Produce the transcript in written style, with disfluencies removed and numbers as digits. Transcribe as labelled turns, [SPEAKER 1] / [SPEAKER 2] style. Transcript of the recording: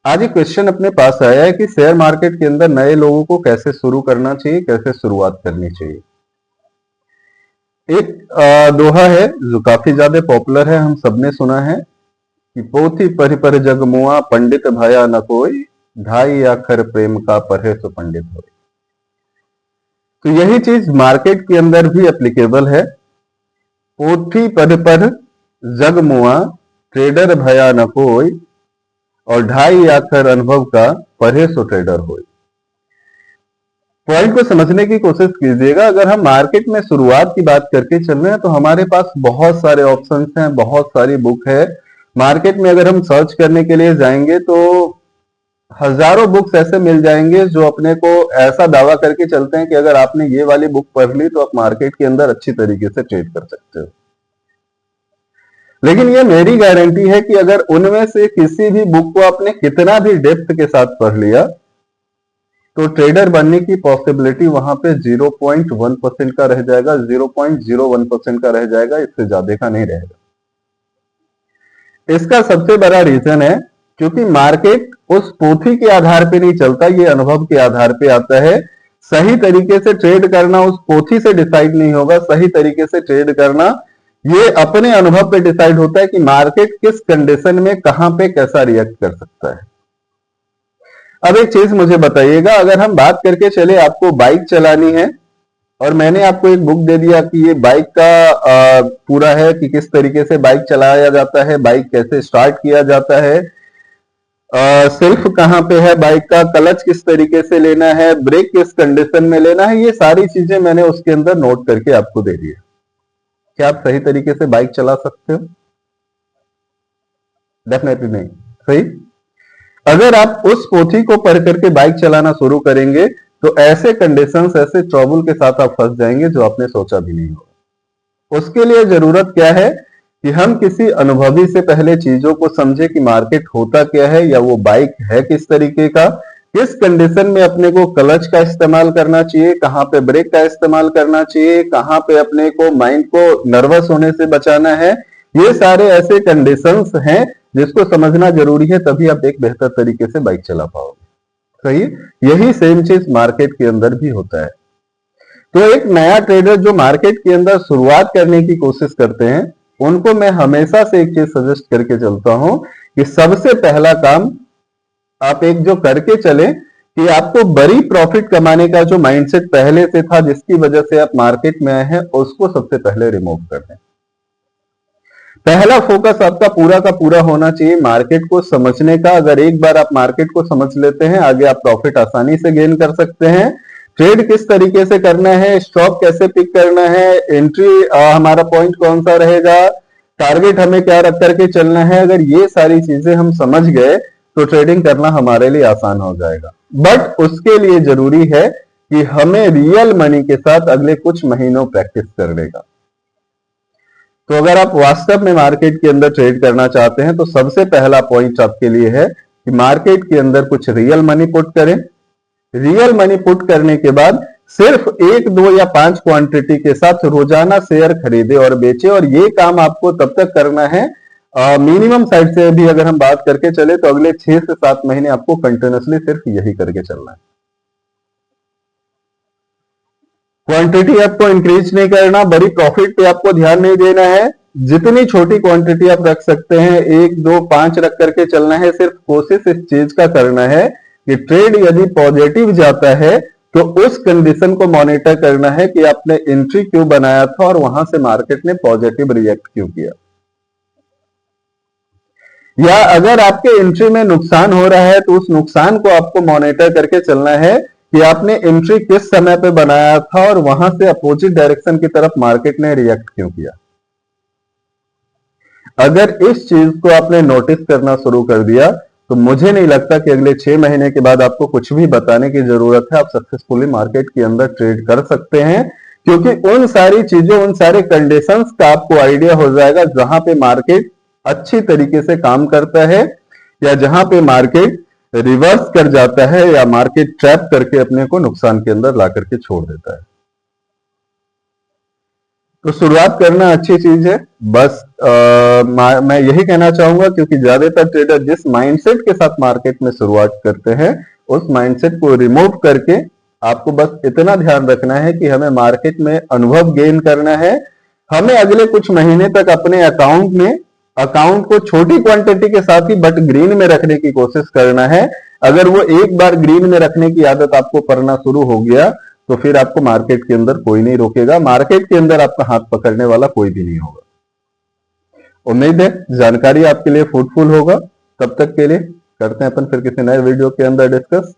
[SPEAKER 1] आज एक क्वेश्चन अपने पास आया है कि शेयर मार्केट के अंदर नए लोगों को कैसे शुरू करना चाहिए, कैसे शुरुआत करनी चाहिए। एक दोहा है जो काफी ज्यादा पॉपुलर है, हम सबने सुना है कि पोथी पढ़ि पर जग मुआ, पंडित भया न कोई, ढाई अक्षर प्रेम का पढ़े सो पंडित होय। तो यही चीज मार्केट के अंदर भी एप्लीकेबल है। पोथी पढ़ि पर जग मुआ, ट्रेडर भया न कोई, और ढाई अक्षर अनुभव का पढ़े सो ट्रेडर होय। पॉइंट को समझने की कोशिश कीजिएगा। अगर हम मार्केट में शुरुआत की बात करके चल रहे हैं तो हमारे पास बहुत सारे ऑप्शंस हैं, बहुत सारी बुक है। मार्केट में अगर हम सर्च करने के लिए जाएंगे तो हजारों बुक्स ऐसे मिल जाएंगे जो अपने को ऐसा दावा करके चलते हैं कि अगर आपने ये वाली बुक पढ़ ली तो आप मार्केट के अंदर अच्छी तरीके से ट्रेड कर सकते हो। लेकिन ये मेरी गारंटी है कि अगर उनमें से किसी भी बुक को आपने कितना भी डेप्थ के साथ पढ़ लिया तो ट्रेडर बनने की पॉसिबिलिटी वहां पे 0.1% का रह जाएगा, 0.01% का रह जाएगा, इससे ज्यादा का नहीं रहेगा। इसका सबसे बड़ा रीजन है क्योंकि मार्केट उस पोथी के आधार पे नहीं चलता, ये अनुभव के आधार पे आता है। सही तरीके से ट्रेड करना उस पोथी से डिसाइड नहीं होगा, सही तरीके से ट्रेड करना ये अपने अनुभव पे डिसाइड होता है कि मार्केट किस कंडीशन में कहां पे कैसा रिएक्ट कर सकता है। अब एक चीज मुझे बताइएगा, अगर हम बात करके चले, आपको बाइक चलानी है और मैंने आपको एक बुक दे दिया कि ये बाइक का पूरा है कि किस तरीके से बाइक चलाया जाता है, बाइक कैसे स्टार्ट किया जाता है, सेल्फ कहां पे है बाइक का, क्लच किस तरीके से लेना है, ब्रेक किस कंडीशन में लेना है, ये सारी चीजें मैंने उसके अंदर नोट करके आपको दे दी है। क्या आप सही तरीके से बाइक चला सकते हो? डेफिनेटली नहीं। सही। अगर आप उस पोथी को पढ़ करके बाइक चलाना शुरू करेंगे तो ऐसे कंडीशंस, ऐसे ट्रबल के साथ आप फंस जाएंगे जो आपने सोचा भी नहीं होगा। उसके लिए जरूरत क्या है कि हम किसी अनुभवी से पहले चीजों को समझे कि मार्केट होता क्या है या वो बाइक है किस तरीके का, किस कंडीशन में अपने को क्लच का इस्तेमाल करना चाहिए, कहां पे ब्रेक का इस्तेमाल करना चाहिए, कहां पे अपने को माइंड को नर्वस होने से बचाना है। ये सारे ऐसे कंडीशंस हैं जिसको समझना जरूरी है, तभी आप एक बेहतर तरीके से बाइक चला पाओगे। सही। यही सेम चीज मार्केट के अंदर भी होता है। तो एक नया ट्रेडर जो मार्केट के अंदर शुरुआत करने की कोशिश करते हैं उनको मैं हमेशा से एक चीज सजेस्ट करके चलता हूं कि सबसे पहला काम आप एक जो करके चले कि आपको बड़ी प्रॉफिट कमाने का जो माइंडसेट पहले से था जिसकी वजह से आप मार्केट में आए हैं उसको सबसे पहले रिमूव कर दें। पहला फोकस आपका पूरा का पूरा होना चाहिए मार्केट को समझने का। अगर एक बार आप मार्केट को समझ लेते हैं आगे आप प्रॉफिट आसानी से गेन कर सकते हैं। ट्रेड किस तरीके से करना है, स्टॉप कैसे पिक करना है, एंट्री हमारा पॉइंट कौन सा रहेगा, टारगेट हमें क्या रख करके चलना है, अगर ये सारी चीजें हम समझ गए तो ट्रेडिंग करना हमारे लिए आसान हो जाएगा। बट उसके लिए जरूरी है कि हमें रियल मनी के साथ अगले कुछ महीनों प्रैक्टिस करने का। तो अगर आप वास्तव में मार्केट के अंदर ट्रेड करना चाहते हैं तो सबसे पहला पॉइंट आपके लिए है कि मार्केट के अंदर कुछ रियल मनी पुट करें। रियल मनी पुट करने के बाद सिर्फ 1, 2 या 5 क्वांटिटी के साथ रोजाना शेयर खरीदे और बेचे, और ये काम आपको तब तक करना है मिनिमम साइड से भी अगर हम बात करके चले तो अगले 6 से 7 महीने आपको कंटिन्यूसली सिर्फ यही करके चलना है। क्वांटिटी आपको इंक्रीज नहीं करना, बड़ी प्रॉफिट पे आपको ध्यान नहीं देना है। जितनी छोटी क्वांटिटी आप रख सकते हैं 1, 2, 5 रख करके चलना है। सिर्फ कोशिश इस चीज का करना है कि ट्रेड यदि पॉजिटिव जाता है तो उस कंडीशन को मॉनिटर करना है कि आपने एंट्री क्यों बनाया था और वहां से मार्केट ने पॉजिटिव रिएक्ट क्यों किया। या अगर आपके एंट्री में नुकसान हो रहा है तो उस नुकसान को आपको मॉनिटर करके चलना है कि आपने एंट्री किस समय पे बनाया था और वहां से अपोजिट डायरेक्शन की तरफ मार्केट ने रिएक्ट क्यों किया। अगर इस चीज को आपने नोटिस करना शुरू कर दिया तो मुझे नहीं लगता कि अगले 6 महीने के बाद आपको कुछ भी बताने की जरूरत है, आप सक्सेसफुली मार्केट के अंदर ट्रेड कर सकते हैं, क्योंकि उन सारी चीजों, उन सारे कंडीशंस का आपको आइडिया हो जाएगा जहां पे मार्केट अच्छी तरीके से काम करता है या जहां पे मार्केट रिवर्स कर जाता है या मार्केट ट्रैप करके अपने को नुकसान के अंदर ला करके छोड़ देता है। तो शुरुआत करना अच्छी चीज है। बस मैं यही कहना चाहूंगा, क्योंकि ज्यादातर ट्रेडर जिस माइंडसेट के साथ मार्केट में शुरुआत करते हैं उस माइंडसेट को रिमूव करके आपको बस इतना ध्यान रखना है कि हमें मार्केट में अनुभव गेन करना है। हमें अगले कुछ महीने तक अपने अकाउंट को छोटी क्वांटिटी के साथ ही बट ग्रीन में रखने की कोशिश करना है। अगर वो एक बार ग्रीन में रखने की आदत आपको करना शुरू हो गया तो फिर आपको मार्केट के अंदर कोई नहीं रोकेगा, मार्केट के अंदर आपका हाथ पकड़ने वाला कोई भी नहीं होगा। उम्मीद है जानकारी आपके लिए फ्रूटफुल होगा। तब तक के लिए करते हैं अपन फिर किसी नए वीडियो के अंदर डिस्कस।